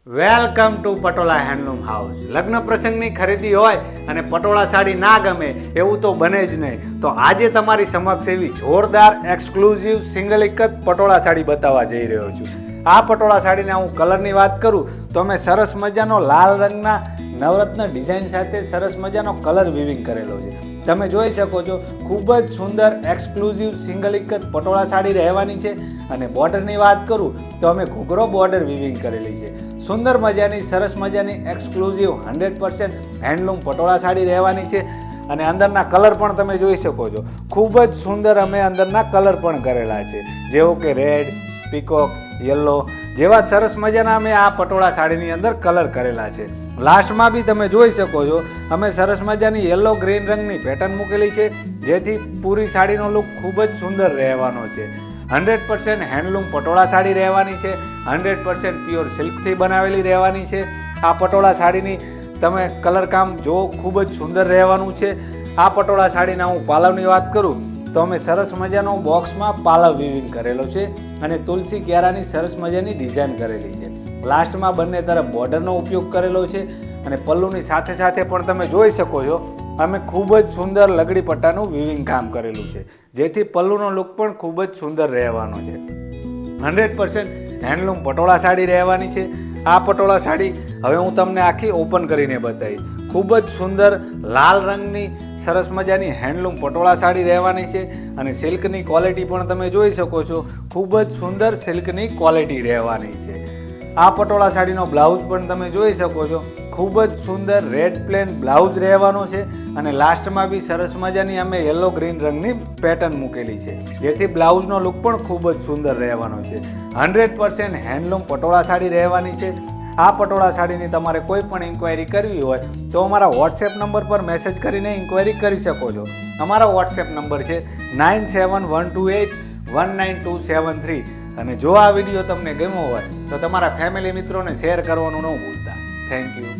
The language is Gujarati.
Welcome to patola handloom house. લગ્ન પ્રસંગની ખરીદી હોય અને પટોળા સાડી ના ગમે એવું તો બને જ નહીં. તો આજે તમારી સમક્ષ એવી જોરદાર એક્સક્લુઝિવ સિંગલ એક જ પટોળા સાડી બતાવવા જઈ રહ્યો છું. આ પટોળા સાડીના હું કલરની વાત કરું તો અમે સરસ મજાનો લાલ રંગના નવરત્ન ડિઝાઇન સાથે સરસ મજાનો કલર વિવિંગ કરેલો છે. તમે જોઈ શકો છો, ખૂબ જ સુંદર એક્સક્લુઝિવ સિંગલ એક જ પટોળા સાડી રહેવાની છે. અને બોર્ડરની વાત કરું તો અમે ઘૂઘરો બોર્ડર વિવિંગ કરેલી છે. સુંદર મજાની સરસ મજાની એક્સક્લુઝિવ 100% હેન્ડલૂમ પટોળા સાડી રહેવાની છે. અને અંદરના કલર પણ તમે જોઈ શકો છો, ખૂબ જ સુંદર અમે અંદરના કલર પણ કરેલા છે, જેવો કે રેડ, પીકોક, યલો જેવા સરસ મજાના અમે આ પટોળા સાડીની અંદર કલર કરેલા છે. લાસ્ટમાં બી તમે જોઈ શકો છો, અમે સરસ મજાની યલો ગ્રીન રંગની પેટર્ન મૂકેલી છે, જેથી પૂરી સાડીનો લુક ખૂબ જ સુંદર રહેવાનો છે. 100% હેન્ડલૂમ પટોળા સાડી રહેવાની છે. 100% પ્યોર સિલ્કથી બનાવેલી રહેવાની છે. આ પટોળા સાડીની તમે કલર કામ જો ખૂબ જ સુંદર રહેવાનું છે. આ પટોળા સાડીના હું પાલવની વાત કરું તો અમે સરસ મજાનો બોક્સમાં પાલવ વિવિંગ કરેલો છે અને તુલસી ક્યારાની સરસ મજાની ડિઝાઇન કરેલી છે. લાસ્ટમાં બંને તરફ બોર્ડરનો ઉપયોગ કરેલો છે. અને પલ્લુની સાથે સાથે પણ તમે જોઈ શકો છો, અમે ખૂબ જ સુંદર લગડી પટ્ટાનું વિવિંગ કામ કરેલું છે, જેથી પલ્લુનો લુક પણ ખૂબ જ સુંદર રહેવાનો છે. 100% હેન્ડલૂમ પટોળા સાડી રહેવાની છે. આ પટોળા સાડી હવે હું તમને આખી ઓપન કરીને બતાવીશ. ખૂબ જ સુંદર લાલ રંગની સરસ મજાની હેન્ડલૂમ પટોળા સાડી રહેવાની છે. અને સિલ્કની ક્વોલિટી પણ તમે જોઈ શકો છો, ખૂબ જ સુંદર સિલ્કની ક્વોલિટી રહેવાની છે. આ પટોળા સાડીનો બ્લાઉઝ પણ તમે જોઈ શકો છો, ખૂબ જ સુંદર રેડ પ્લેન બ્લાઉઝ રહેવાનો છે. અને લાસ્ટમાં બી સરસ મજાની અમે યલો ગ્રીન રંગની પેટર્ન મૂકેલી છે, જેથી બ્લાઉઝનો લુક પણ ખૂબ જ સુંદર રહેવાનો છે. 100% હેન્ડલૂમ પટોળા સાડી રહેવાની છે. આ પટોળા સાડીની તમારે કોઈ પણ ઇન્ક્વાયરી કરવી હોય તો અમારા વોટ્સએપ નંબર પર મેસેજ કરીને ઇન્ક્વાયરી કરી શકો છો. અમારો વોટ્સએપ નંબર છે 9712819273. અને જો આ વિડીયો તમને ગમ્યો હોય તો તમારા ફેમિલી મિત્રોને શેર કરવાનું ન ભૂલતા. Thank you.